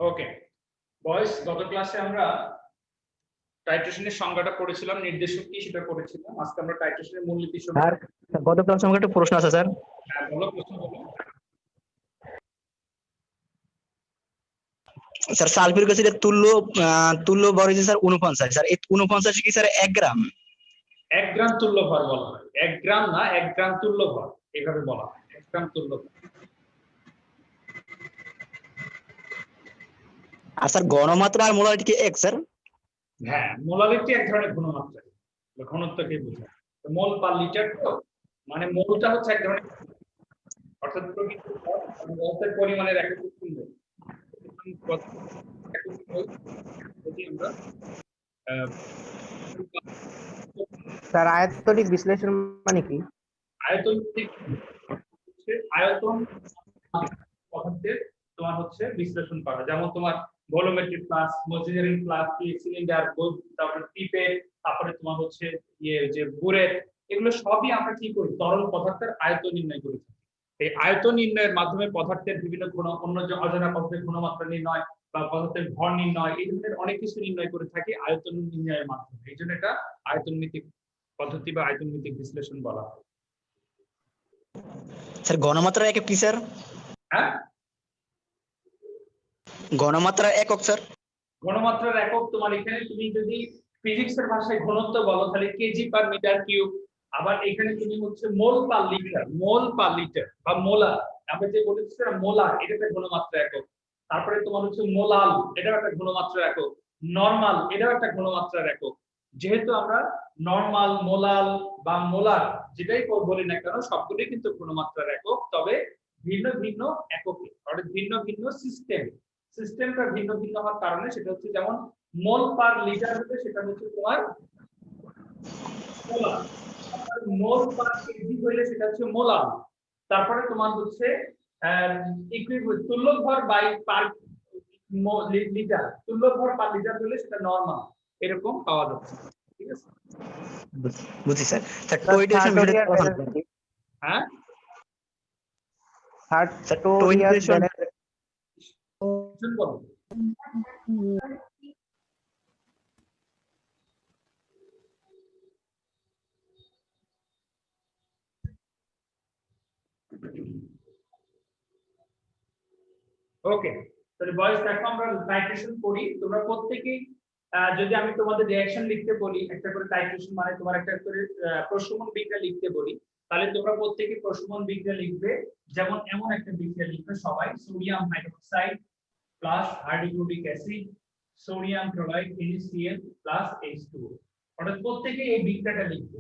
ওকে বয়স, গত ক্লাসে আমরা টাইট্রেশনের সংজ্ঞাটা পড়েছিলাম, নির্দেশক কি সেটা পড়েছিলাম। আজকে আমরা টাইট্রেশনের মূলনীতি স্যার গত ক্লাসে আমার একটা প্রশ্ন আছে স্যার। হ্যাঁ বলো, প্রশ্ন বলো। স্যার সালফিউরিক অ্যাসিডের তুল্য ভর হচ্ছে স্যার 49 স্যার। এই 49 কি স্যার 1 গ্রাম? 1 গ্রাম তুল্য ভর বলা হয়, 1 গ্রাম না, 1 গ্রাম তুল্য ভর এইভাবে বলা হয়, 1 গ্রাম তুল্য ভর। আর স্যার ঘনমাত্রা আর মোলারিটি কি এক স্যার? হ্যাঁ, মোলারিটি এক ধরনের ঘনমাত্রা, ঘনত্বকে বোঝায়। মোল পার লিটার, তো মানে মোলটা হচ্ছে এক ধরনের, অর্থাৎ প্রকৃত পদার্থের পরিমাণের একক শুনবে। স্যার আয়তনিক বিশ্লেষণ মানে কি? আয়তন পদার্থের তোমার হচ্ছে বিশ্লেষণ করা, যেমন তোমার volumetric flask, measuring flask, cylinder, তারপরে পিপেট, তারপরে তোমার হচ্ছে যে বুরেট, এগুলো সবই আমরা কি করি, তরল পদার্থের আয়তন নির্ণয় করি। এই আয়তন নির্ণয়ের মাধ্যমে পদার্থের বিভিন্ন অন্য যে অজানা পদার্থের ঘনমাত্রা নির্ণয় বা পদার্থের ভর নির্ণয়, এই ধরনের অনেক কিছু নির্ণয় করে থাকি আয়তন নির্ণয়ের মাধ্যমে। এই জন্য এটা আয়তনমিতিক পদ্ধতি বা আয়তনমিতিক বিশ্লেষণ বলা হয়। স্যার ঘনমাত্রা একক কি স্যার? হ্যাঁ, ঘনমাত্রার একক স্যার? ঘনমাত্রার একক তোমার এখানে তুমি যদি ফিজিক্সের ভাষায় ঘনত্ব বলো তাহলে কেজি পার মিটার কিউব। আবার এখানে তুমি হচ্ছে মোল পার লিটার, মোল পার লিটার বা মোলার, আমরা যে বলেছি মোলার, এটা একটা ঘনমাত্রা একক। তারপরে তোমার হচ্ছে মোলাল, এটাও একটা ঘনমাত্রা একক। নরমাল, এটাও একটা ঘনমাত্রার একক। যেহেতু আমরা নরমাল, মোলাল বা মোলার যেটাই বলি না কেন, সবগুলোই কিন্তু ঘনমাত্রার একক, তবে ভিন্ন ভিন্ন এককে, অর্থাৎ ভিন্ন ভিন্ন সিস্টেম। সিস্টেমটা ভিন্ন ভিন্ন হওয়ার কারণে সেটা হচ্ছে, যেমন মোল পার লিটার হলে সেটা হচ্ছে তোমার মোলার, মোল পার কেজি হলে সেটা হচ্ছে মোলার। তারপরে তোমার হচ্ছে তুল্য ভর বাই পার লিটার, তুল্য ভর পার লিটার হলে সেটা নরমাল, এরকম পাওয়া যাচ্ছে। ঠিক আছে, বুঝছি স্যার। স্যার টোয়েডেশন হ্যাঁ টোয়েডেশন বলো। ওকে, তাহলে বয়স দেখো, আমরা টাইট্রেশন করি, তোমরা প্রত্যেকেই যদি আমি তোমাদের রিঅ্যাকশন লিখতে বলি, একটা করে টাইট্রেশন মানে তোমার একটা করে প্রশমন বিক্রিয়া লিখতে বলি, তাহলে তোমরা প্রত্যেকে প্রশমন বিক্রিয়া লিখবে। যেমন এমন একটা বিক্রিয়া লিখবে সবাই, sodium hydroxide plus hydrochloric acid, sodium chloride NaCl plus H2O। অর্থাৎ প্রত্যেকে এই বিক্রিয়াটা লিখবে।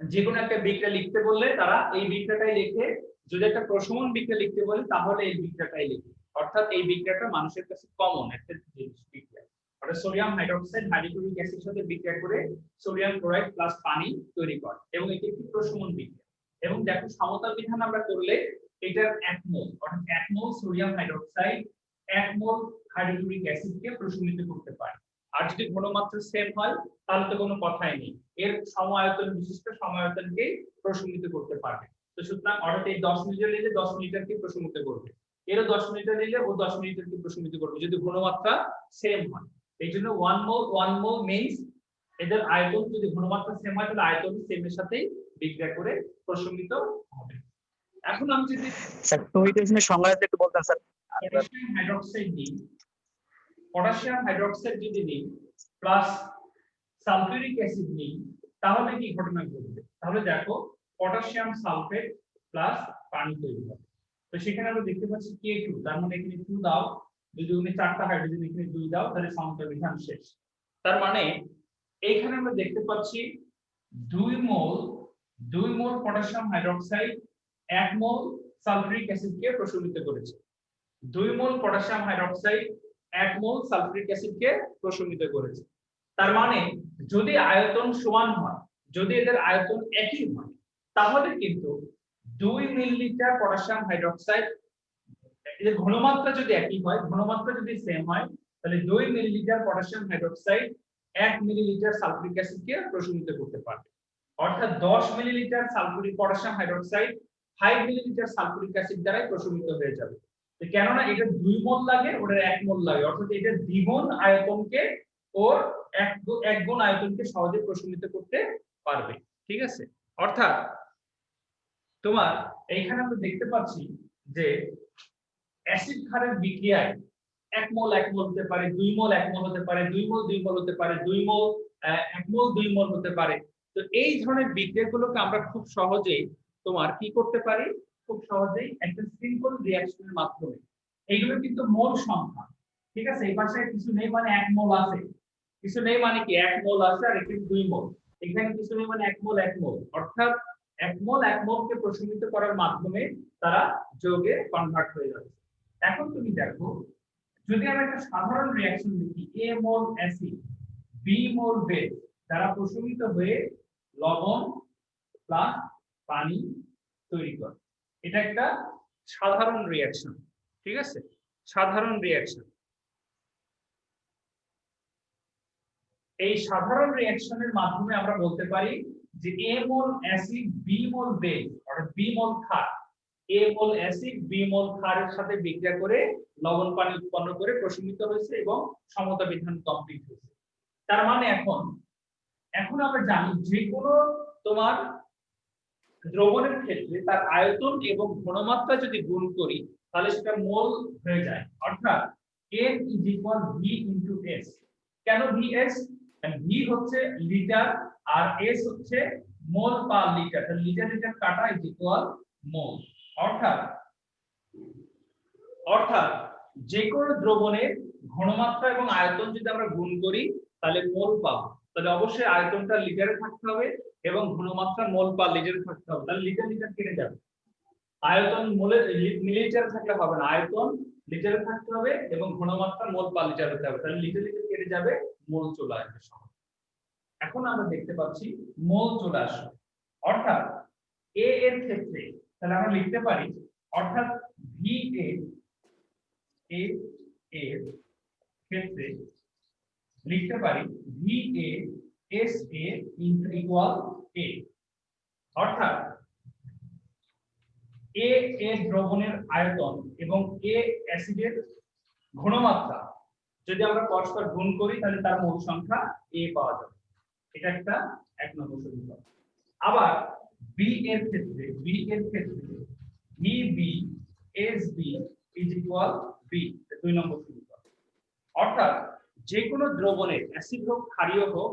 যে কোনো একটা বিক্রিয়া লিখতে বললে তারা এই বিক্রিয়াটাই লিখে, যদি একটা প্রশমন বিক্রিয়া লিখতে বলে তাহলে এই বিক্রিয়াটাই লিখবে। অর্থাৎ এই বিক্রিয়াটা মানুষের কাছে কমন একটা জিনিস, বিক্রিয়া। অর্থাৎ সোডিয়াম হাইড্রোক্সাইড হাইড্রোক্লোরিক অ্যাসিডের সাথে বিক্রিয়া করে সোডিয়াম ক্লোরাইড প্লাস পানি তৈরি করে, এবং এটি একটি প্রশমন বিক্রিয়া। এবং দেখো সমতাল বিধান আমরা করলে এটার 1 মোল, অর্থাৎ 1 মোল সোডিয়াম হাইড্রোক্সাইড 1 মোল হাইড্রোক্লোরিক অ্যাসিডকে প্রশমিত করতে পারে। আর যদি ঘনমাত্রা সেম হয় তাহলে তো কোনো কথাই নেই, এর সমায়তন বিশিষ্ট সমায়তনকে প্রশমিত করতে পারবে। তো সুতরাং অর্থাৎ এই 10 মিলিলিটার নিলে 10 মিলিলিটারকে প্রশমিত করবে, এরও 10 মিলিলিটার নিলে ও 10 মিলিলিটারকে প্রশমিত করবে যদি ঘনমাত্রা সেম হয়। এই জন্য 1 মোল মিন্স এদের আয়তন, যদি ঘনমাত্রা সেম হয় তাহলে আয়তন সেম এর সাথেই বিক্রিয়া করে প্রশমিত হবে। এখন আমি যদি স্যার টোয়েডেশনের সংজ্ঞাটা একটু বলতেন স্যার। পটাশিয়াম হাইড্রোক্সাইড নিই, পটাশিয়াম হাইড্রোক্সাইড যদি নিই প্লাস সালফিউরিক অ্যাসিড নিই, তাহলে কি ঘটনা ঘটবে? তাহলে দেখো পটাশিয়াম সালফেট প্লাস পানি তৈরি হবে। তো সেখানে আমরা দেখতে পাচ্ছি K2, তার মানে এখানে 2 দাও, যদি তুমি 4টা হাইড্রোজেন এখানে 2 দাও তাহলে সমতা বিধান শেষ। তার মানে এইখানে আমরা দেখতে পাচ্ছি 2 মোল পটাশিয়াম হাইড্রোক্সাইড 1 মোল সালফিউরিক অ্যাসিডকে প্রশমিত করেছে। 2 মোল পটাশিয়াম হাইড্রোক্সাইড 1 মোল সালফিউরিক অ্যাসিডকে প্রশমিত করেছে। তার মানে যদি আয়তন সমান হয়, যদি এদের আয়তন একই হয়, তাহলে কিন্তু 2 মিলিলিটার পটাশিয়াম হাইড্রোক্সাইড, এদের ঘনমাত্রা যদি একই হয়, ঘনমাত্রা যদি সেম হয়, তাহলে 2 millilitre potassium hydroxide 1 millilitre sulphuric অ্যাসিডকে প্রশমিত করতে পারবে। অর্থাৎ 10 millilitre sulphuric potassium hydroxide 5 millilitre sulphuric acid দ্বারা প্রশমিত হয়ে যাবে। তো কেননা এটা 2 মোল লাগে, ওটার 1 মোল লাগে, অর্থাৎ এটা দ্বিগুণ আয়তনকে ওর এক গুণ আয়তনকে সহজে প্রশমিত করতে পারবে। ঠিক আছে, অর্থাৎ তোমার এইখানে আমরা দেখতে পাচ্ছি যে অ্যাসিড ক্ষারের বিক্রিয়ায় 1 মোল 1 মোল হতে পারে, 2 মোল 1 মোল হতে পারে, 2 মোল 2 মোল হতে পারে, 2 মোল 1 মোল 2 মোল হতে পারে। তো এই ধরনের বিক্রিয়াগুলোকে আমরা খুব সহজেই তোমার কি করতে পারি, খুব সহজেই একটা সিম্পল রিঅ্যাকশনের মাধ্যমে, এইগুলো কিন্তু মোল সংখ্যা, ঠিক আছে, এই পাশে কিছু নেই মানে 1 মোল আছে, কিছু নেই মানে কি 1 মোল আছে আর এখানে 2 মোল, এখানে কিছু নেই মানে 1 মোল 1 মোল, অর্থাৎ 1 মোল 1 মোলকে প্রশমিত করার মাধ্যমে তারা যৌগে কনভার্ট হয়ে যাচ্ছে। এখন তুমি দেখো, যদি আমরা একটা সাধারণ রিঅ্যাকশন লিখি, A mole acid B mole base দ্বারা প্রশমিত হয়ে লবণ প্লাস পানি তৈরি করে, এটা একটা সাধারণ রিঅ্যাকশন। ঠিক আছে, সাধারণ রিঅ্যাকশন। এই সাধারণ রিঅ্যাকশনের মাধ্যমে আমরা বলতে পারি যে A mole acid B mole base অর্থাৎ B মোল ক্ষার, A মোল অ্যাসিড B মোল ক্ষারের সাথে বিক্রিয়া করে লবণ পানি উৎপন্ন করে প্রশমিত হয়েছে এবং সমতা বিধান কমপ্লিট হয়েছে। তার মানে এখন আমরা জানি যে কোনো তোমার দ্রবণের ক্ষেত্রে তার আয়তন এবং ঘনমাত্রা যদি গুণ করি তাহলে সেটা মোল হয়ে যায়, অর্থাৎ N = V × S। কেন VS? V হচ্ছে লিটার আর S হচ্ছে মোল পার লিটার, তাহলে লিটার লিটার কাটা = মোল। অর্থাৎ যে কোনো দ্রবণের ঘনমাত্রা এবং আয়তন যদি আমরা গুণ করি তাহলে মোল পাবো, তাহলে অবশ্যই আয়তনটা লিটারে থাকতে হবে এবং ঘনমাত্রা মোল পার লিটারে থাকতে হবে, তাহলে লিটার লিটার কেটে যাবে, আয়তন মিলিলিটারে থাকলে হবে না, আয়তন লিটারে থাকতে হবে এবং ঘনমাত্রা মোল পার লিটার হতে হবে, তাহলে লিটার লিটার কেটে যাবে, মোল চলে আসবে সহজ। এখন আমরা দেখতে পাচ্ছি মোল চলে আসবে, অর্থাৎ A এর ক্ষেত্রে তাহলে আমরা লিখতে পারি, অর্থাৎ VA এর ক্ষেত্রে লিখতে পারি VA SA = A, অর্থাৎ A এর দ্রবণের আয়তন এবং A অ্যাসিডের ঘনমাত্রা যদি আমরা পরস্পর গুণ করি তাহলে তার মোল সংখ্যা A পাওয়া যাবে, এটা একটা 1 নম্বর সমীকরণ। আবার B এর ক্ষেত্রে VB SB = B, 2 নম্বর সমীকরণ। অর্থাৎ যে কোনো দ্রবণের অ্যাসিড হোক ক্ষারীয় হোক,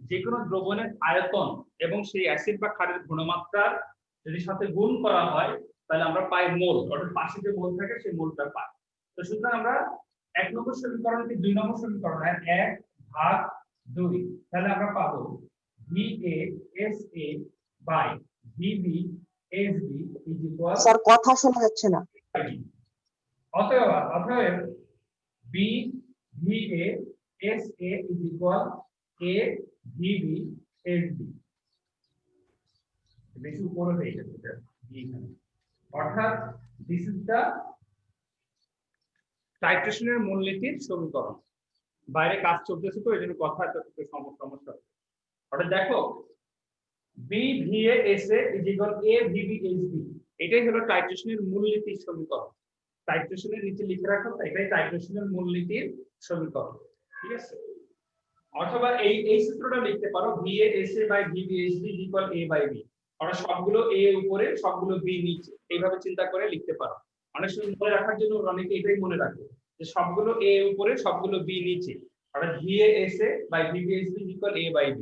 যে কোনো দ্রবণের আয়তন এবং সেই অ্যাসিড বা ক্ষারের ঘনমাত্রার যদি সাথে গুণ করা হয় তাহলে আমরা পাই মোল, অর্থাৎ পাশে যে মোল থাকে সেই মোলটা পাই। তো সুতরাং আমরা 1 নম্বর সমীকরণকে 2 নম্বর সমীকরণ 1/2, তাহলে আমরা পাবো VASA/VB SB = স্যার কথা শোনা যাচ্ছে না। অতএব BVASA = AVB SB, বেশি উপরে হয়ে গেছে এটা এখানে, অর্থাৎ দিস ইজ দা টাইট্রেশনের মূলনীতির সমীকরণ। বাইরে কাজ চলতেছে তো এইজন্য কথা একটু সমস্যা হচ্ছে। অর্থাৎ দেখো BVASA = AVB SB, এটাই হলো টাইট্রেশনের মূলনীতির সমীকরণ। টাইট্রেশনের নিচে লিখে রাখো, এটাই টাইট্রেশনের মূলনীতির সমীকরণ। ঠিক আছে, অথবা এই সূত্রটা লিখতে পারো VASA/VB SB = A/B, অর্থাৎ সবগুলো A উপরে সবগুলো B নিচে, এইভাবে চিন্তা করে লিখতে পারো। অনেক সময় মনে রাখার জন্য অনেকে এটাই মনে রাখে যে সবগুলো A উপরে সবগুলো B নিচে, অর্থাৎ VASA/VB SB = A/B।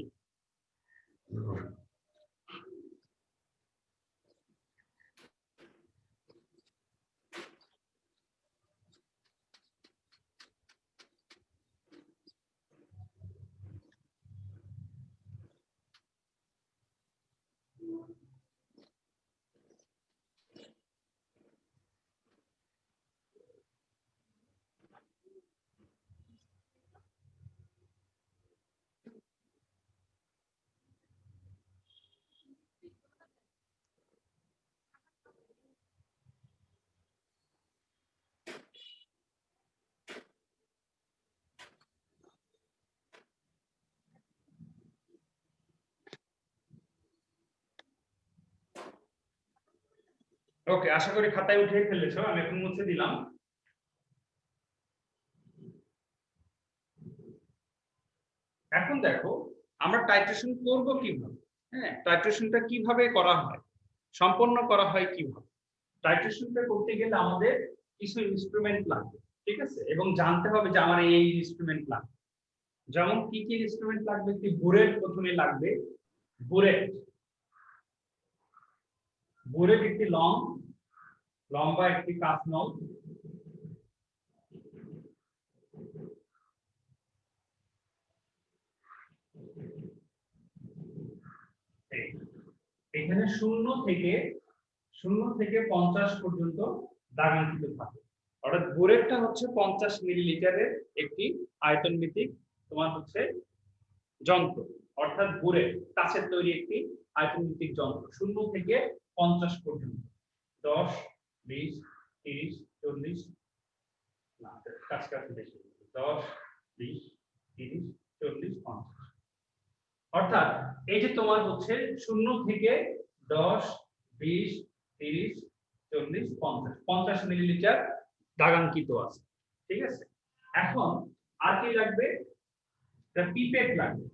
ওকে, আশা করি খাতায় উঠিয়ে ফেলেছো, আমি এখন মুছে দিলাম। এখন দেখো আমরা টাইট্রেশন করব কিভাবে। হ্যাঁ, টাইট্রেশনটা কিভাবে করা হয়, সম্পন্ন করা হয় কিভাবে। টাইট্রেশনটা করতে গেলে আমাদের কিছু ইনস্ট্রুমেন্ট লাগবে, ঠিক আছে, এবং জানতে হবে যে আমার এই ইনস্ট্রুমেন্ট লাগবে। যেমন কি কি ইনস্ট্রুমেন্ট লাগবে, একটি বুলেট প্রথমে লাগবে। বুলেট, বুলেট একটি লম্বা একটি কাঠ নল। এখানে 0 থেকে 50 পর্যন্ত দাগাঙ্কিত থাকে। অর্থাৎ বুলেটটা হচ্ছে 50 মিলিলিটারের একটি আয়তনভিত্তিক তোমার হচ্ছে যন্ত্র। অর্থাৎ বুলেট কাচের তৈরি একটি আয়তনভিত্তিক যন্ত্র। 0 থেকে 50 পর্যন্ত, 10, 20, 30, 40, না কাছাকাছি বেশি, 10, 20, 30, 40, 50। অর্থাৎ এই যে তোমার হচ্ছে 0 থেকে 10, 20, 30, 40, 50, 50 মিলিলিটার দাগাঙ্কিত আছে, ঠিক আছে। এখন আর কি লাগবে, পিপেট লাগবে।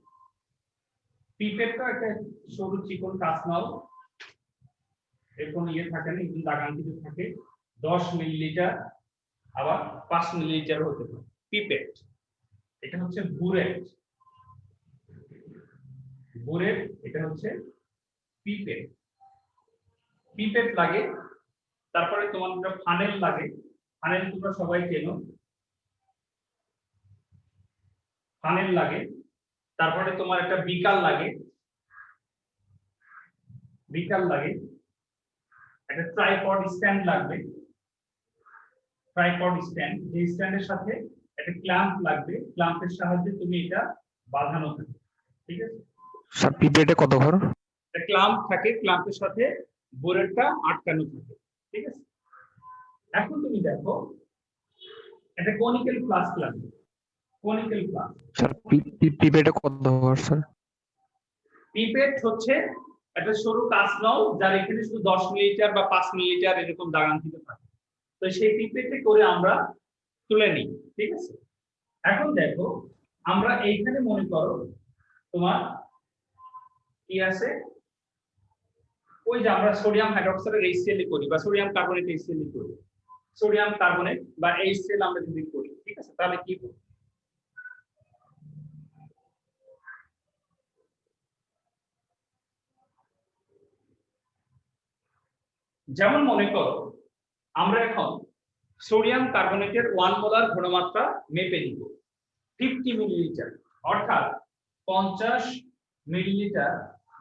পিপেটটা একটা সরু চিকন কাঁচ নল, এর কোনো ইয়ে থাকে না, কিন্তু দাগাঙ্কিত থাকে। 10 মিলিলিটার, আবার 5 মিলিলিটার হতে পারে পিপেট। এটা হচ্ছে বুলেট, বুলেট এটা হচ্ছে পিপেট। পিপেট লাগে। তারপরে তোমার ফানেল লাগে। ফানেল তোমরা সবাই চেনো, ফানেল লাগে। তারপরে তোমার একটা বিকাল লাগে, বিকাল লাগে। একটা ট্রাইপড স্ট্যান্ড লাগবে, ট্রাইপড স্ট্যান্ড, যে স্ট্যান্ডের সাথে একটা ক্ল্যাম্প লাগবে, ক্ল্যাম্পের সাহায্যে তুমি এটা বাঁধানো থাকে, ঠিক আছে। স্যার পিপেটে কত ঘর? একটা ক্ল্যাম্প থাকে, ক্ল্যাম্পের সাথে বুলেটটা আটকানো থাকে, ঠিক আছে। এখন তুমি দেখো একটা কনিক্যাল ফ্লাস্ক লাগবে, কনিক্যাল ফ্লাস্ক। স্যার পিপেটে কত ঘর স্যার? পিপেট হচ্ছে একটা সরু কাঁচ নল, যার এখানে শুধু 10 মিলিলিটার বা 5 মিলিলিটার এরকম দাগাঙ্কিত থাকে। তো সেই পিপেটে করে আমরা তুলে নিই, ঠিক আছে। এখন দেখো আমরা এইখানে মনে করো তোমার কি আছে, ওই যে আমরা সোডিয়াম হাইড্রোক্সাইডের HCl করি বা সোডিয়াম কার্বনেট HCl করি, সোডিয়াম কার্বনেট বা HCl আমরা যদি করি, ঠিক আছে, তাহলে কি হবে? যেমন মনে করো আমরা এখন সোডিয়াম কার্বনেটের 1 মোলার ঘনমাত্রা মেপে নিব 50 মিলিলিটার, অর্থাৎ 50 মিলিলিটার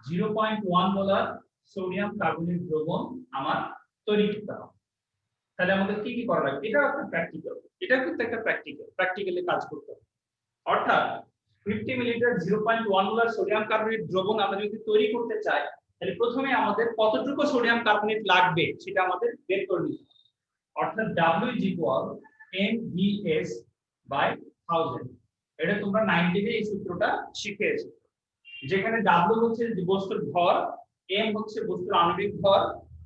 0.1 মোলার সোডিয়াম কার্বনেট দ্রবণ আমার তৈরি করতে হবে। তাহলে আমাদের কি কি করা লাগবে? এটা একটা প্র্যাকটিক্যাল, এটা কিন্তু একটা প্র্যাকটিক্যালি কাজ করতে হবে। অর্থাৎ 50 মিলিলিটার 0.1 মোলার সোডিয়াম কার্বনেট দ্রবণ আমরা যদি তৈরি করতে চাই, তাহলে প্রথমে আমাদের কতটুকু সোডিয়াম কার্বনেট লাগবে সেটা আমাদের বের করে নিতে হবে। অর্থাৎ W = mvs/1000। এটা তোমরা 9 থেকে এই সূত্রটা শিখেছো, যেখানে W হচ্ছে বস্তুর ভর, m হচ্ছে বস্তুর আণবিক ভর,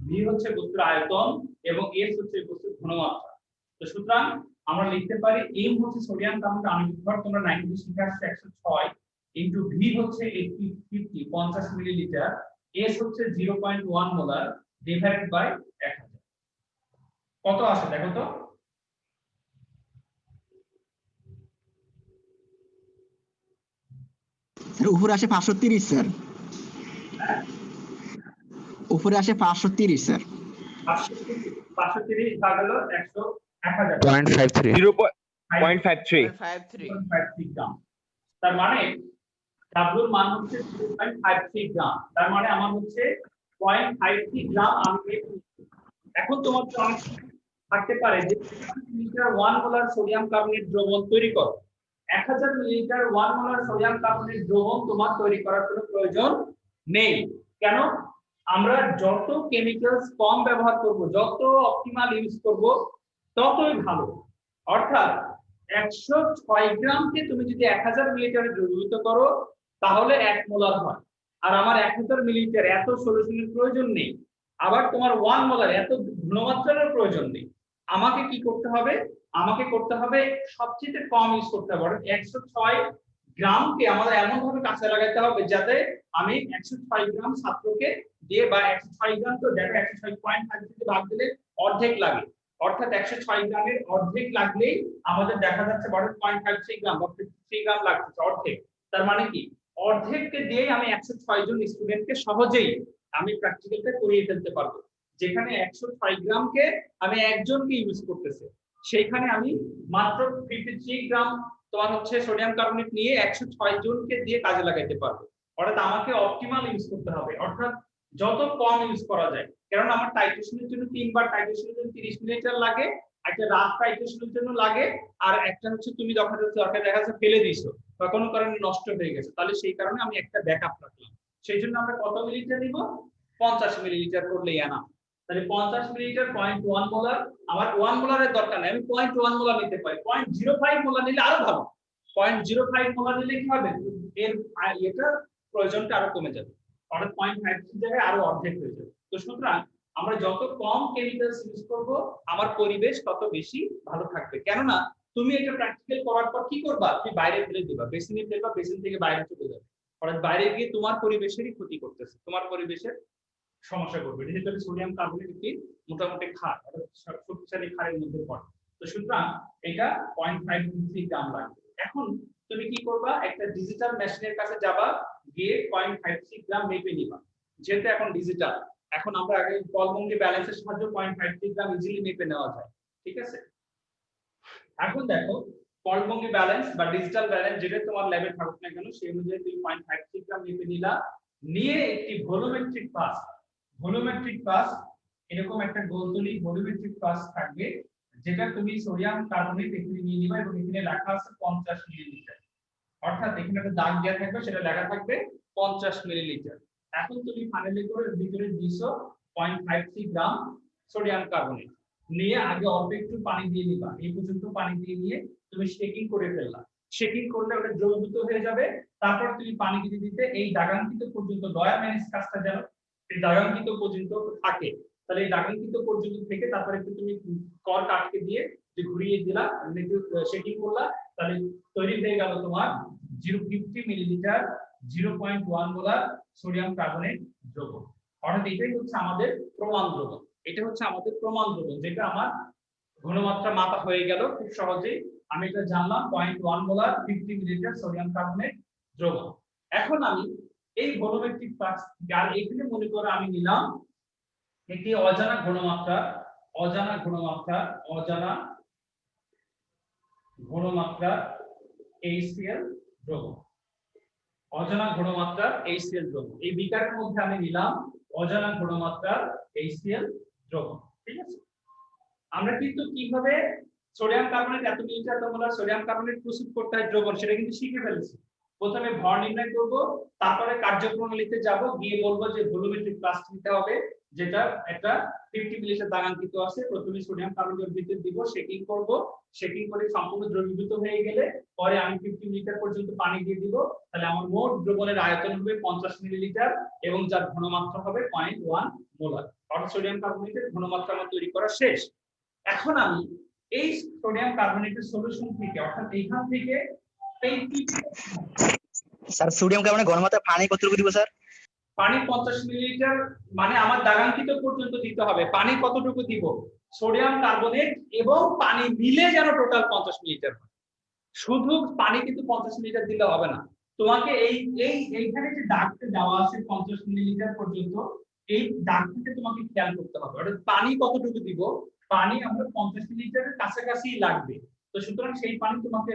v হচ্ছে বস্তুর আয়তন এবং s হচ্ছে বস্তুর ঘনমাত্রা। তো সুতরাং আমরা লিখতে পারি m হচ্ছে সোডিয়াম কার্বনেট আণবিক ভর, তোমরা 9 থেকে শিখে আসছো 106, ইনটু v হচ্ছে 50 মিলিলিটার, s হচ্ছে 0.1 মোলার, ডিভাইডেড বাই 1000। কত আসে দেখো তো? স্যার উপরে আসে 530 স্যার, উপরে আসে 530 স্যার। 530 ভাগ হলো 100, 1000, 0.53 0.53 গ্রাম। তার মানে W এর মান হচ্ছে 0.53 গ্রাম। তার মানে আমার হচ্ছে 0.53 গ্রাম আমি। এখন তোমার তো অনেক থাকতে পারে যে মিলিলিটার 1 মোলার সোডিয়াম কার্বনেট দ্রবণ তৈরি করো। 1000 মিলিলিটার 1 মোলার সোডিয়াম কার্বনেট দ্রবণ তোমার তৈরি করার কোনো প্রয়োজন নেই। কেন? আমরা যত কেমিক্যালস কম ব্যবহার করব, যত অপটিমাল ইউজ করব, ততই ভালো। অর্থাৎ 106 গ্রামকে তুমি যদি 1000 মিলিলিটারে দ্রবীভূত করো তাহলে 1 মোলার হয়। আর আমার 1000 মিলিলিটার এত সলিউশনের প্রয়োজন নেই। আবার তোমার 1 মোলার এত ঘনমাত্রার প্রয়োজন নেই। আমাকে কি করতে হবে? আমাকে করতে হবে সবচেয়ে কম ইউজ করতে হবে। 106 গ্রামকে আমাদের এমন ভাবে কাছে লাগাতে হবে যাতে আমি 106 গ্রাম ছাত্রকে দিয়ে বা 106 গ্রাম তো দেখো 106.5 থেকে ভাগ দিলে অর্ধেক লাগে, অর্থাৎ 106 গ্রামের অর্ধেক লাগলেই আমাদের দেখা যাচ্ছে 0.53 গ্রাম বা 53 গ্রাম লাগছে অর্ধেক। তার মানে কি অর্ধেককে দিয়ে আমি 106 জন স্টুডেন্টকে সহজেই আমি প্র্যাকটিক্যালটা করিয়ে ফেলতে পারবো। যেখানে 106 গ্রামকে আমি একজনকে ইউজ করতেছি, সেইখানে আমি মাত্র 53 গ্রাম তোমার হচ্ছে সোডিয়াম কার্বনেট নিয়ে 106 জনকে দিয়ে কাজে লাগাইতে পারবো। অর্থাৎ আমাকে অপটিমাল ইউজ করতে হবে, অর্থাৎ যত কম ইউজ করা যায়। কারণ আমার টাইট্রেশনের জন্য 3 বার টাইট্রেশনের জন্য 30 মিলিলিটার লাগে, একটা রাত টাইট্রেশনের জন্য লাগে, আর একটা হচ্ছে তুমি যখন দরকার দেখা যাচ্ছে ফেলে দিছো বা কোনো কারণে নষ্ট হয়ে গেছে, তাহলে সেই কারণে আমি একটা ব্যাকআপ রাখলাম। সেই জন্য আমরা কত মিলিলিটার নিব? 50 মিলিলিটার করলেই আনা। তাহলে 50 মিলিলিটার 0.1 মোলার, আমার 1 মোলারের দরকার নেই, আমি 0.1 মোলার নিতে পারি। 0.05 মোলার নিলে আরো ভালো। 0.05 মোলার নিলে কি হবে? এর এটা প্রয়োজনটা আরো কমে যাবে, অর্থাৎ 0.5 জায়গায় আরো অর্ধেক হয়ে যাবে। তো সুতরাং আমরা যত কম কেমিক্যালস ইউজ করব আমার পরিবেশ তত বেশি ভালো থাকবে। কেননা তুমি এটা প্র্যাকটিক্যাল করার পর কি করবা? তুমি বাইরে ফেলে দিবা, বেসিনে ফেলবা, বেসিন থেকে বাইরে চলে যাবে, অর্থাৎ বাইরে গিয়ে তোমার পরিবেশেরই ক্ষতি করতেছে, তোমার পরিবেশের সমস্যা করবে। যেহেতু সোডিয়াম কার্বনেট একটি মোটামুটি ক্ষার, শক্তিশালী ক্ষারের মধ্যে পড়ে। তো সুতরাং এটা 0.53 গ্রাম লাগবে। এখন তুমি কি করবা? একটা ডিজিটাল মেশিনের কাছে যাবা, গিয়ে 0.53 গ্রাম মেপে নিবা। যেহেতু এখন ডিজিটাল, এখন আমরা আগে কলমঙ্গি ব্যালেন্সের সাহায্যে 0.53 গ্রাম ইজিলি মেপে নেওয়া যায়, ঠিক আছে? এখন দেখো কলমঙ্গি ব্যালেন্স বা ডিজিটাল ব্যালেন্স যেটা তোমার ল্যাবে থাকুক না কেন, সেই অনুযায়ী তুমি 0.53 গ্রাম মেপে নিলা, নিয়ে একটি ভলিওমেট্রিক পাস, ভলিওমেট্রিক পাস এরকম একটা গোলতলি ভলিওমেট্রিক পাস থাকবে, যেটা তুমি সোডিয়াম কার্বনেট এখানে নিয়ে নিবা এবং এখানে লেখা আছে 50 মিলিলিটার, অর্থাৎ এখানে একটা দাগ দেওয়া থাকবে, সেটা লেখা থাকবে 50 মিলিলিটার। এখন তুমি ফাইনালি করে ভিতরে দিছো 0.53 গ্রাম সোডিয়াম কার্বনেট নিয়ে আগে অল্প একটু পানি দিয়ে নিবা, এই পর্যন্ত পানি দিয়ে নিয়ে তুমি শেকিং করে ফেললা। শেকিং করলে ওটা দ্রবীভূত হয়ে যাবে, তারপর তুমি পানি দিতে দিতে এই দাগাঙ্কিত পর্যন্ত লয়া ম্যানিস কাজটা যেন এই দাগাঙ্কিত পর্যন্ত থাকে, তাহলে এই দাগাঙ্কিত পর্যন্ত থেকে তারপরে একটু তুমি কর্ক আটকে দিয়ে যে ঘুরিয়ে দিলা, একটু শেকিং করলা, তাহলে তৈরি হয়ে গেল তোমার 050 মিলিলিটার 0.1 মোলার সোডিয়াম কার্বনেট দ্রবণ। অর্থাৎ এটাই হচ্ছে আমাদের প্রমাণ দ্রবণ, এটা হচ্ছে আমাদের প্রমাণ দ্রবণ, যেটা আমার ঘনমাত্রা মাপা হয়ে গেল খুব সহজেই। আমি এটা জানলাম 0.1 মোলার 50 মিলিলিটার সোডিয়াম কার্বনেট দ্রবণ। এখন আমি এই ভলিওমেট্রিক পাস আর এখানে মনে করো আমি নিলাম একটি অজানা ঘনমাত্রা, অজানা ঘনমাত্রা, অজানা ঘনমাত্রা HCl দ্রবণ, অজানা ঘনমাত্রার HCl দ্রবণ। এই বিকারের মধ্যে আমি নিলাম অজানা ঘনমাত্রার HCl দ্রবণ, ঠিক আছে? আমরা কিন্তু কিভাবে সোডিয়াম কার্বনেট এত মিলিলিটার মোলার সোডিয়াম কার্বনেট প্রস্তুত করতে হয় দ্রবণ, সেটা কিন্তু শিখে ফেলেছি। প্রথমে ভর নির্ণয় করব, তারপরে কার্যপ্রণালীতে যাব, গিয়ে বলবো যে ভলিওমেট্রিক প্লাস নিতে হবে, যেটা একটা 50 মিলিলিটার দাগাঙ্কিত আছে। প্রথমে সোডিয়াম কার্বনেট ভিতরে দিব, শেকিং করব, শেকিং করে সম্পূর্ণ দ্রবীভূত হয়ে গেলে পরে আমি 50 মিলিলিটার পর্যন্ত পানি দিয়ে দিব, তাহলে আমার মোট দ্রবণের আয়তন হবে 50 মিলিলিটার এবং যার ঘনমাত্রা হবে 0.1 মোলার। অর্থাৎ সোডিয়াম কার্বনেটের ঘনমাত্রা আমার তৈরি করা শেষ। এখন আমি এই সোডিয়াম কার্বনেটের সলিউশন থেকে, অর্থাৎ এইখান থেকে স্যার সোডিয়াম কার্বনেট ঘনমাত্রা পানি কতটুকু দিব স্যার? পানি 50 মিলিলিটার, মানে আমার দাগাঙ্কিত পর্যন্ত দিতে হবে। পানি কতটুকু দিব? সোডিয়াম কার্বনেট এবং পানি মিলে যেন টোটাল 50 মিলিলিটার হয়। শুধু পানি কিন্তু 50 মিলিলিটার দিলে হবে না, তোমাকে এইখানে যে দাগটা দেওয়া আছে 50 মিলিলিটার পর্যন্ত, এই দাগটাকে তোমাকে খেয়াল করতে হবে। অর্থাৎ পানি কতটুকু দিব? পানি আমরা 50 মিলিলিটারের কাছাকাছি লাগবে। তো সুতরাং সেই পানি তোমাকে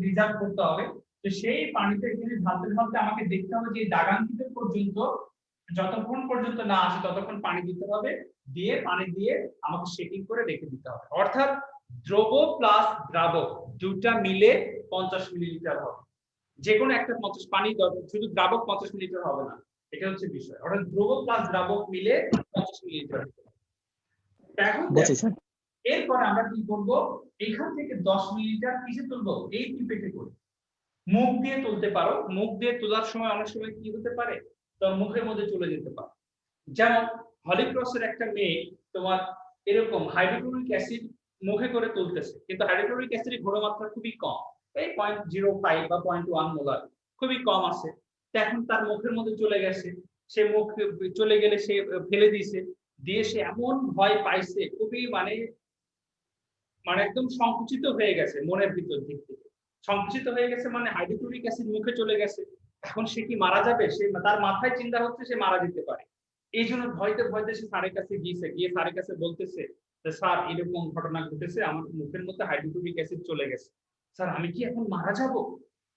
রিজার্ভ করতে হবে। তো সেই পানিতে এখানে ঢালতে ঢালতে আমাকে দেখতে হবে যে দাগাঙ্কিত পর্যন্ত যতক্ষণ পর্যন্ত না আসে ততক্ষণ পানি দিতে হবে, দিয়ে পানি দিয়ে আমাকে শেকিং করে রেখে দিতে হবে। অর্থাৎ দ্রব প্লাস দ্রাবক দুটা মিলে 50 মিলিলিটার হবে। যে কোনো একটা 50 পানি, শুধু দ্রাবক 50 মিলিলিটার হবে না, এটা হচ্ছে বিষয়। অর্থাৎ দ্রব প্লাস দ্রাবক মিলে 50 মিলিলিটার হবে। এখন এরপর আমরা কি করব? এখান থেকে 10 মিলিলিটার কিসে তুলবো? এই পিপেটে করে। মুখ দিয়ে তুলতে পারো, মুখ দিয়ে তোলার সময় অনেক সময় কি হতে পারে, তো মুখের মধ্যে চলে যেতে পারে। যেমন হলিক্রসের একটা মেয়ে তোমার এরকম হাইড্রোক্লোরিক অ্যাসিড মুখে করে তুলতেছে, কিন্তু হাইড্রোক্লোরিক অ্যাসিডের ঘনমাত্রা খুবই কম, এই 0.05 বা 0.1 মোলার, খুবই কম আছে। তো এখন তার মুখের মধ্যে চলে গেছে, সে মুখ চলে গেলে সে ফেলে দিয়েছে, দিয়ে সে এমন ভয় পাইছে, খুবই মানে মানে একদম সংকুচিত হয়ে গেছে মনের ভিতর দিক থেকে। সংকুচিত হয়ে গেছে মানে হাইড্রোক্লোরিক অ্যাসিড মুখে চলে গেছে। এখন সে কি মারা যাবে? সে তার মাথায় চিন্তা হচ্ছে সে মারা যেতে পারে। এইজন্য ভয়তে ভয়তে সে স্যারের কাছে গিয়েছে, গিয়ে স্যারের কাছে বলতেছে যে, "স্যার এরকম ঘটনা ঘটেছে, আমার মুখের মধ্যে হাইড্রোক্লোরিক অ্যাসিড চলে গেছে। স্যার আমি কি এখন মারা যাবো?"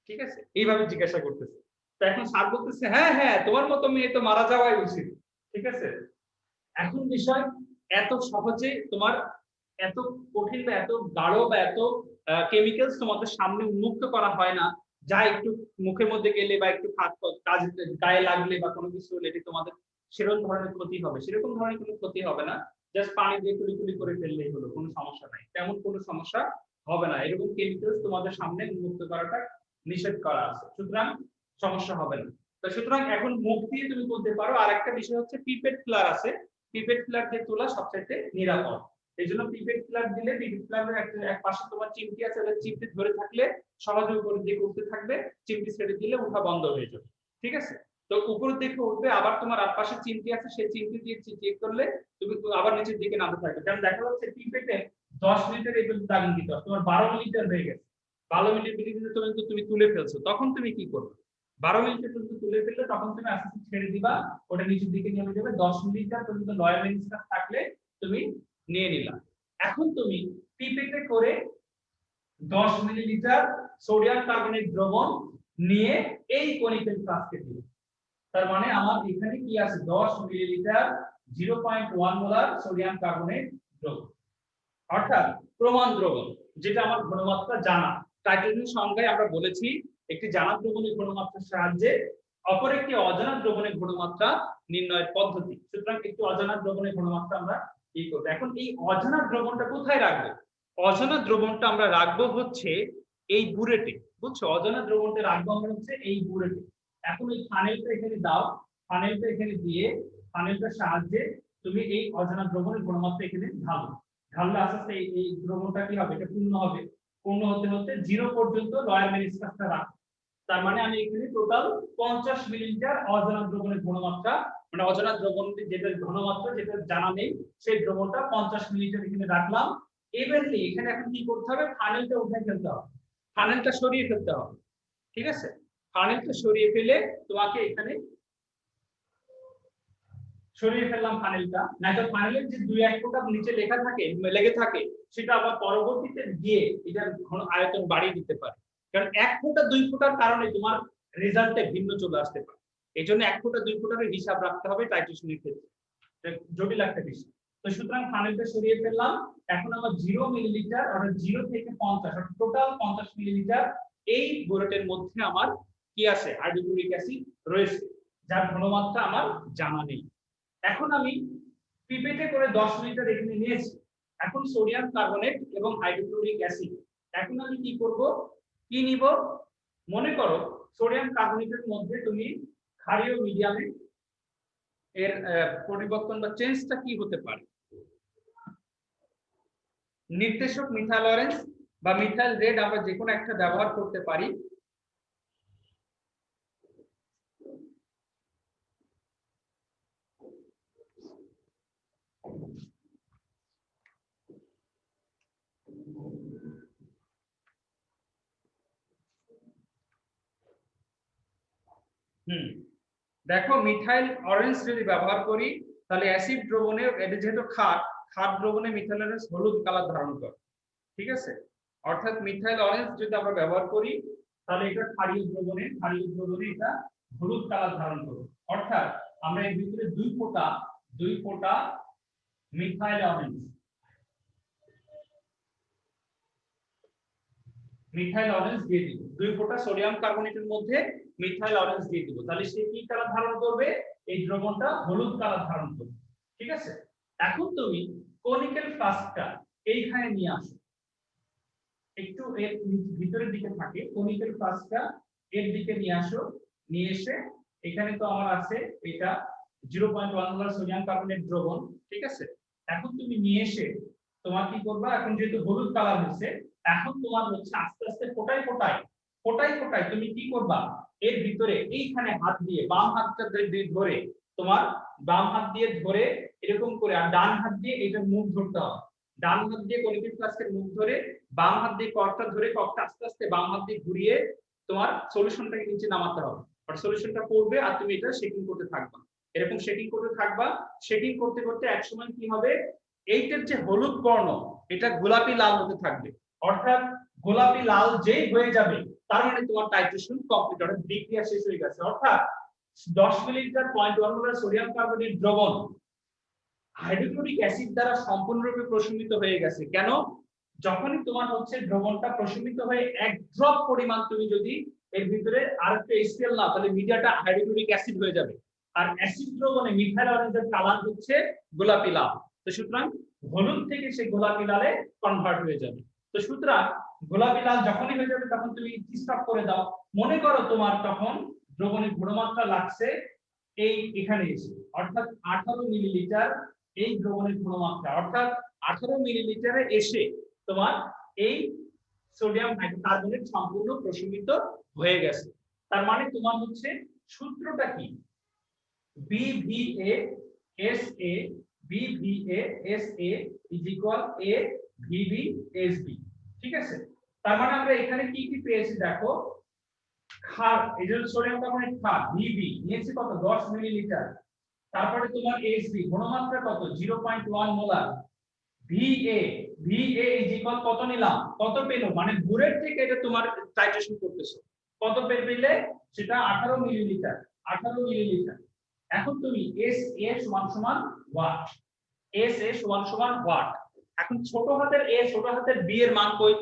ঠিক আছে? এইভাবে জিজ্ঞাসা করতেছে। তো এখন স্যার বলতেছে, "হ্যাঁ, হ্যাঁ, তোমার মতো মেয়ে তো মারা যাওয়াই উচিত।" ঠিক আছে? এখন বিষয় এত সহজে তোমার এত কঠিন বা এত গাঢ় বা এত কেমিক্যালস তোমাদের সামনে উন্মুক্ত করা হয় না, যা একটু মুখের মধ্যে গেলে বা একটু কাজ গায়ে লাগলে বা কোনো কিছু হলে এটি তোমাদের সেরকম ধরনের ক্ষতি হবে। সেরকম ধরনের কোনো ক্ষতি হবে না। জাস্ট পানি দিয়ে কুলি করে ফেললেই হলো, কোনো সমস্যা নাই। তেমন কোনো সমস্যা হবে না। এরকম কেমিক্যালস তোমাদের সামনে উন্মুক্ত করাটা নিষেধ করা আছে। সুতরাং সমস্যা হবে না। তো সুতরাং এখন মুখ দিয়ে তুমি বলতে পারো। আরেকটা বিষয় হচ্ছে পিপেট ফ্লার আছে। পিপেট ফ্লার দিয়ে তোলা সবচাইতে নিরাপদ। এইজন্য পিপেট ফ্লার দিলে পিপেট ফ্লারের এক পাশে তোমার চিমটি আছে, ওটা চিমটি ধরে থাকলে সহজে উপরের দিকে উঠতে থাকবে, চিমটি ছেড়ে দিলে উঠা বন্ধ হয়ে যাবে। ঠিক আছে? তো উপরের দিকে উঠবে, আবার তোমার আর পাশে চিমটি আছে, সেই চিমটি দিয়ে চেক করলে তুমি আবার নিচের দিকে নামতে থাকবে। কারণ দেখা যাচ্ছে পিপেটে 10 লিটার এবার দাগ দিতে হবে, তোমার 12 লিটার হয়ে গেছে। 12 মিলিলিটার তুমি তুলে ফেলছো, তখন তুমি কি করবে? 12 মিলিলিটার পর্যন্ত তুলে ফেললে তখন তুমি আস্তে আস্তে ছেড়ে দিবা, ওটা নিচের দিকে নেমে যাবে। 10 মিলিলিটার পর্যন্ত লয়াল রেজিস্টার থাকলে তুমি নিয়ে নিলা। এখন তুমি পিপেটে করে 10 মিলিলিটার সোডিয়াম কার্বনেট দ্রবণ নিয়ে এই কনিক্যাল ফ্লাস্কে দিবে। তার মানে আমার এখানে কি আছে? 10 মিলিলিটার 0.1 মোলার সোডিয়াম কার্বনেট দ্রবণ, অর্থাৎ প্রমাণ দ্রবণ, যেটা আমার ঘনমাত্রা জানা। টাইট্রেশনের সংজ্ঞায় আমরা বলেছি একটি জানা দ্রবণের ঘনমাত্রার সাহায্যে অপর একটি অজানা দ্রবণের ঘনমাত্রা নির্ণয়ের পদ্ধতি। সুতরাং একটি অজানা দ্রবণের ঘনমাত্রা আমরা কি করব? এখন এই অজানা দ্রবণটা কোথায় রাখবো? অজানা দ্রবণটা আমরা রাখবো হচ্ছে এই বুরেটে। বুঝছো? অজানা দ্রবণটা রাখবো আমরা হচ্ছে এই বুরেটে। এখন এই ফানেলটা এখানে দাও, ফানেলটা এখানে দিয়ে ফানেলটার সাহায্যে তুমি এই অজানা দ্রবণের ঘনমাত্রা এখানে ঢালো। ঢাললে আস্তে আস্তে এই দ্রবণটা কি হবে? এটা পূর্ণ হবে। পূর্ণ হতে হতে 0 পর্যন্ত লয়ার মেনিস্কাসটা রাখো। তার মানে আমি এখানে টোটাল 50 মিলিলিটার অজানা দ্রবণের ঘনমাত্রা, মানে অজানা দ্রবণ যেটা ঘনমাত্রা যেটা জানা নেই, সেই দ্রবণটা 50 মিলিলিটার এখানে রাখলাম। এবারে এখানে এখন কি করতে হবে? ফানেলটা উঠে ফেলতে হবে, ফানেলটা সরিয়ে ফেলতে হবে। ঠিক আছে? ফানেলটা সরিয়ে ফেলে তোমাকে এখানে সরিয়ে ফেললাম ফানেলটা, নাকি ফানেলের যে 2-1 ফোঁটা নিচে লেখা থাকে লেগে থাকে, সেটা আবার পরবর্তীতে গিয়ে এটার আয়তন বাড়িয়ে দিতে পারে। কারণ 1 ফোঁটা 2 ফোঁটার কারণে তোমার রেজাল্টে ভিন্ন চলে আসতে পারে। এইজন্য 1 ফোঁটা 2 ফোঁটার হিসাব রাখতে হবে টাইট্রেশনের ক্ষেত্রে, জটিল একটা বিষয়। তো সুতরাং ফানেলটা সরিয়ে ফেললাম। এখন আমার 0 মিলিলিটার অর্থাৎ 0 থেকে 50 অর্থাৎ টোটাল 50 মিলিলিটার এই বুলেটের মধ্যে আমার কি আছে? হাইড্রোক্লোরিক অ্যাসিড রয়েছে, যার ঘনমাত্রা আমার জানা নেই। এখন আমি পিপেটে করে 10 লিটার এখানে নিয়েছি। এখন সোডিয়াম কার্বনেট এবং হাইড্রোক্লোরিক অ্যাসিড, এখন আমি কি করব? কি নিব? মনে করো সোডিয়াম কার্বনেটের মধ্যে তুমি ক্ষারীয় মিডিয়ামে এর পরিবর্তন বা চেঞ্জটা কি হতে পারে? নির্দেশক মিথাইল অরেঞ্জ বা মিথাইল রেড আমরা যে কোনো একটা ব্যবহার করতে পারি। দেখো মিথাইল অরেঞ্জ যদি ব্যবহার করি তাহলে অ্যাসিড দ্রবণে, এটা যেহেতু ক্ষার দ্রবণে মিথাইল অরেঞ্জ হলুদ কালার ধারণ করে। ঠিক আছে? অর্থাৎ মিথাইল অরেঞ্জ যদি আমরা ব্যবহার করি তাহলে এটা ক্ষারীয় দ্রবণে এটা হলুদ কালার ধারণ করবে। অর্থাৎ আমরা এর ভিতরে 2 ফোঁটা মিথাইল অরেঞ্জ দিয়ে দিব। 2 ফোঁটা সোডিয়াম কার্বনেটের মধ্যে মিথাইল অরেঞ্জ দিয়ে দিব। তাহলে সে কি কালার ধারণ করবে? এই দ্রবণটা হলুদ কালার ধারণ করবে। ঠিক আছে? এখন তুমি কনিক্যাল ফ্লাস্কটা এইখানে নিয়ে আসো, একটু এর ভিতরের দিকে থাকে কনিক্যাল ফ্লাস্কটা, এর দিকে নিয়ে আসো। নিয়ে এসে এখানে তো আমার আছে এটা 0.1 মোলার সোডিয়াম কার্বনেট দ্রবণ। ঠিক আছে? এখন তুমি নিয়ে এসে তোমার কি করবা? এখন যেহেতু হলুদ কালার হয়েছে, এখন তোমার হচ্ছে আস্তে আস্তে ফোটায় ফোটায় ফোটায় তুমি কি করবা, এর ভিতরে এইখানে হাত দিয়ে বাম হাতটা দিয়ে ধরে, তোমার বাম হাত দিয়ে ধরে এরকম করে, আর ডান হাত দিয়ে এটা মুখ ধরতে হবে। ডান হাত দিয়ে কলিগেট ফ্লাস্কের মুখ ধরে, বাম হাত দিয়ে কর্কটা ধরে, কর্কটা আস্তে আস্তে বাম হাত দিয়ে ঘুরিয়ে তোমার সলিউশনটাকে নিচে নামাতে হবে। আর সলিউশনটা পড়বে আর তুমি এটা শেকিং করতে থাকবা, এরকম শেকিং করতে থাকবা। শেকিং করতে করতে একসময় কি হবে, এইটার যে হলুদ বর্ণ এটা গোলাপি লাল হতে থাকবে। অর্থাৎ গোলাপি লাল যেই হয়ে যাবে তার মানে তোমার টাইট্রেশন কমপ্লিট, অর্থাৎ বিক্রিয়া শেষ হয়ে গেছে। অর্থাৎ 10 মিলিলিটার 0.1 মোলার সোডিয়াম কার্বনেট দ্রবণ হাইড্রোক্লোরিক অ্যাসিড দ্বারা সম্পূর্ণরূপে প্রশমিত হয়ে গেছে। কেন? যখনই তোমার হচ্ছে দ্রবণটা প্রশমিত হয়ে 1 ড্রপ পরিমাণ তুমি যদি এর ভিতরে আর একটা HCl নাও, তাহলে মিডিয়াটা হাইড্রোক্লোরিক অ্যাসিড হয়ে যাবে। আর অ্যাসিড দ্রবণে মিথাইল অরেঞ্জের কালার হচ্ছে গোলাপি লাল। তো সুতরাং হলুদ থেকে সে গোলাপি লালে কনভার্ট হয়ে যাবে। তো সুতরাং গোলাপি লাল যখনই হয়ে যাবে তখন তুমি স্টপ করে দাও। মনে করো তোমার তখন দ্রবণের ঘনমাত্রা লাগছে এই এখানে এসে, অর্থাৎ 18 মিলিলিটার এই দ্রবণের ঘনমাত্রা, অর্থাৎ 18 মিলিলিটারে এসে তোমার এই সোডিয়াম হাইড্রোকার্বনেট সম্পূর্ণ প্রশমিত হয়ে গেছে। তার মানে তোমার হচ্ছে সূত্রটা কি, BVA SA A VBSB, ঠিক আছে? তার মানে আমরা এখানে কি কি পেয়েছি দেখো, ক্ষার, এই যে সোডিয়াম কার্বনেট ক্ষার VB নিয়েছি কত 10 মিলিলিটার, তারপরে তোমার SB ঘনমাত্রা কত 0.1 মোলার, VA কত নিলাম, কত পেলো, মানে দূরের থেকে এটা তোমার টাইট্রেশন করতেছো, কত পেলে সেটা 18 মিলিলিটার। এখন তুমি SA সমান ওয়াট, SA সমান ওয়াট। এখন ছোট হাতের A ছোট হাতের B এর মান কই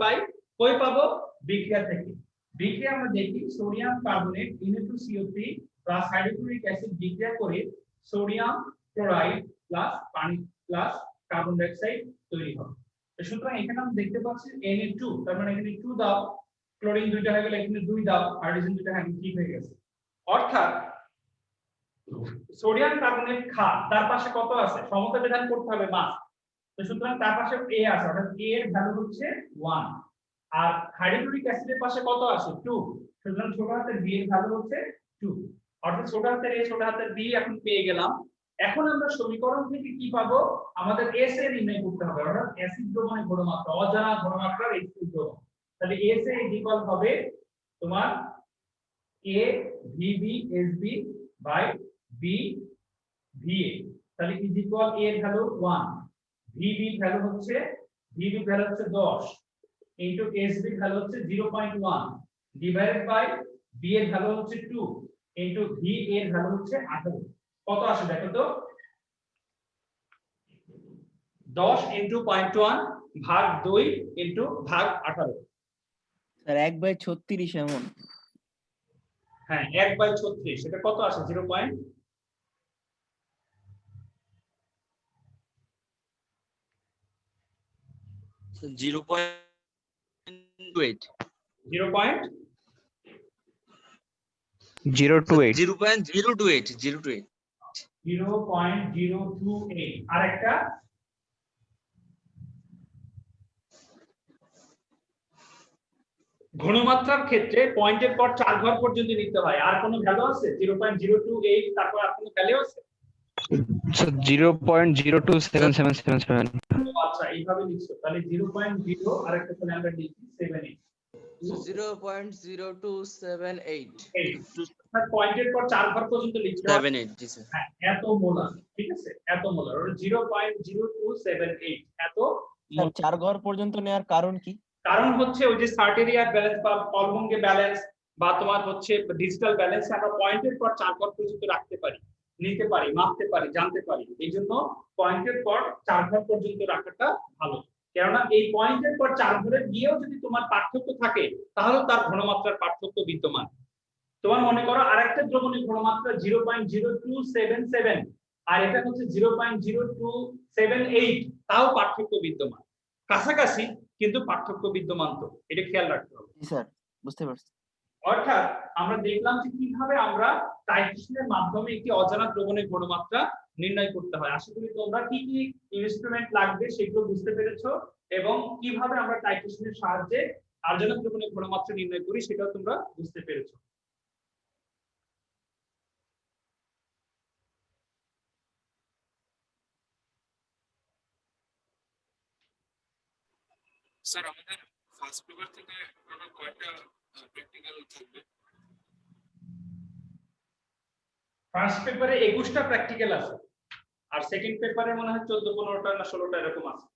পাবো, বিক্রিয়া থেকে। বিক্রিয়া আমরা দেখি sodium carbonate Na2CO3 plus hydrochloric acid বিক্রিয়া করে সোডিয়াম ক্লোরাইড প্লাস পানি প্লাস কার্বন ডাই অক্সাইড তৈরি হবে। তো সুতরাং এখানে আমরা দেখতে পাচ্ছি Na2, তার মানে এখানে 2 দাও, ক্লোরিন 2টা হয়ে গেল, এখানে 2 দাও, হাইড্রোজেন 2টা ঠিক হয়ে গেছে। অর্থাৎ সোডিয়াম কার্বনেট ক্ষার, তার পাশে কত আছে, সমতা বিধান করতে হবে মাস। তো সুতরাং তার পাশে A আছে, অর্থাৎ A এর ভ্যালু হচ্ছে 1। আর হাইড্রোক্লোরিক অ্যাসিডের পাশে কত আছে 2, সুতরাং ছোট হাতের B এর ভ্যালু হচ্ছে 2। অর্থাৎ ছোট হাতের A ছোট হাতের B এখন পেয়ে গেলাম। এখন আমরা সমীকরণ থেকে কি পাবো, আমাদের SA নির্ণয় করতে হবে, অর্থাৎ অ্যাসিড দ্রবণের ঘনমাত্রা, অজানা ঘনমাত্রার অ্যাসিড দ্রবণ। তাহলে SA ইকুয়াল হবে তোমার A VBSB by B VA। তাহলে ইজ ইকুয়াল A এর ভ্যালু 1, VB ভ্যালু হচ্ছে 10 ইনটু SB ভ্যালু হচ্ছে 0.1 ডিভাইডেড বাই B এর ভ্যালু হচ্ছে 2 ইনটু VA এর ভ্যালু হচ্ছে 18। কত আসে দেখো তো, 10 ইনটু 0.1 ভাগ 2 ইনটু ভাগ 18। স্যার 1/36 এমন। হ্যাঁ 1/36, সেটা কত আসে 0.0 0.28 0.028 আর একটা ঘনমাত্রার ক্ষেত্রে পয়েন্টের পর 4 ঘর পর্যন্ত নিতে হয়। আর কোনো ভ্যালু আছে 0.028, তারপর আর কোনো ভ্যালু আছে? 0.027777। আচ্ছা এইভাবে লিখছো, তাহলে 0.0 আর একটা তাহলে আমরা লিখি 78 0.0278 পয়েন্টের পর 4 ঘর পর্যন্ত লিখতে হবে। 78 জি স্যার। হ্যাঁ এত মোলার, ঠিক আছে, এত মোলার 0.0278 এত। 4 ঘর পর্যন্ত নেওয়ার কারণ কি? কারণ হচ্ছে ওই যে সার্টেরিয়ার ব্যালেন্স বা পলমঙ্গে ব্যালেন্স বা তোমার হচ্ছে ডিজিটাল ব্যালেন্স, আমরা পয়েন্টের পর 4 ঘর পর্যন্ত রাখতে পারি, নিতে পারি, মাপতে পারি, জানতে পারি। এই জন্য পয়েন্টের পর 4 ঘর পর্যন্ত রাখাটা ভালো। কেননা এই পয়েন্টের পর 4 ঘরে গিয়েও যদি তোমার পার্থক্য থাকে তাহলে তার ঘনমাত্রার পার্থক্য বিদ্যমান। তোমার মনে করো আরেকটা দ্রবণের ঘনমাত্রা 0.0277 আর এটা হচ্ছে 0.0278, তাও পার্থক্য বিদ্যমান, কাছাকাছি কিন্তু পার্থক্য বিদ্যমান। তো এটা খেয়াল রাখতে হবে। জি স্যার, বুঝতে পারছি। অর্থাৎ আমরা দেখলাম যে কিভাবে আমরা টাইট্রেশনের মাধ্যমে একটি অজানা দ্রবণের ঘনমাত্রা নির্ণয় করতে হয়। আশা করি তোমরা কি কি ইনস্ট্রুমেন্ট লাগবে সেগুলো বুঝতে পেরেছো এবং কিভাবে আমরা টাইট্রেশনের সাহায্যে আর্জনক দ্রবণের ঘনমাত্রা নির্ণয় করি সেটাও তোমরা বুঝতে পেরেছো। স্যার আমাদের ফার্স্ট পেপার থেকে টোটাল কয়টা প্র্যাকটিক্যাল থাকবে? ফার্স্ট পেপারে 21টা প্র্যাকটিক্যাল আছে, আর সেকেন্ড পেপারে মনে হয় 14-15টা না 16টা এরকম আছে।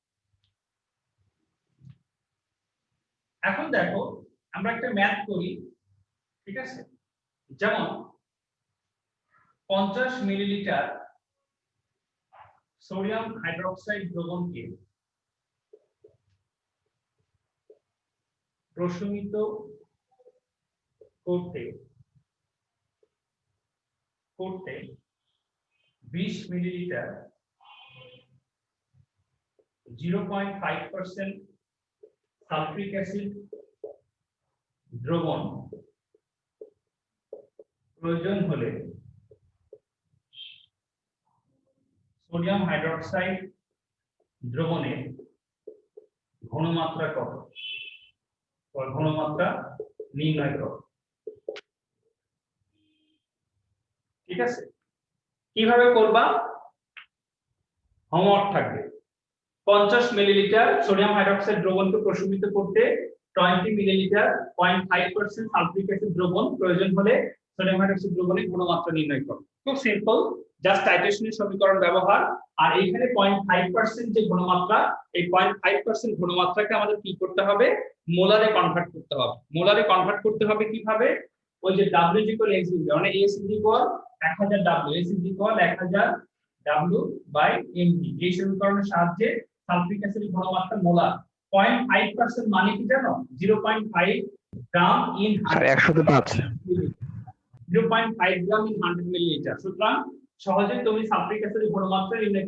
এখন দেখো আমরা একটা ম্যাথ করি, ঠিক আছে? যেমন 50 মিলিলিটার সোডিয়াম হাইড্রোক্সাইড দ্রবণকে প্রশমিত করতে 20 মিলিলিটার 0.5% সালফিক অ্যাসিড দ্রবণ প্রয়োজন হলে সোডিয়াম হাইড্রোক্সাইড দ্রবণের ঘনমাত্রা কত? ঘনমাত্রা নির্ণয় করো। ঠিক আছে, কিভাবে করবা? হোমওয়ার্ক থাকবে। 50 মিলিলিটার সোডিয়াম হাইড্রোক্সাইড দ্রবণকে প্রশমিত করতে 20 মিলিলিটার 0.5% সালফিক অ্যাসিড দ্রবণ প্রয়োজন হলে সোডিয়াম হাইড্রোক্সাইড দ্রবণের ঘনমাত্রা নির্ণয় করো। খুব সিম্পল, জাস্ট টাইট্রেশনের সমীকরণ ব্যবহার। আর এইখানে 0.5% যে ঘনমাত্রা, এই 0.5% ঘনমাত্রাকে আমাদের কি করতে হবে? মোলারে কনভার্ট করতে হবে। মোলারে কনভার্ট করতে হবে কিভাবে? ওই যে W ইকুয়াল X মানে S equal 1000 W, S equal 1000 W by mg। এই সমীকরণের সাহায্যে সালফিক অ্যাসিডের ঘনমাত্রা মোলার 0.5% মানে কি জানো? 0.5 গ্রাম ইন 105 0.5 গ্রাম ইন 100 মিলিলিটার। সুতরাং সহজে তুমি সালফিক অ্যাসিডের ঘনমাত্রা নির্ণয়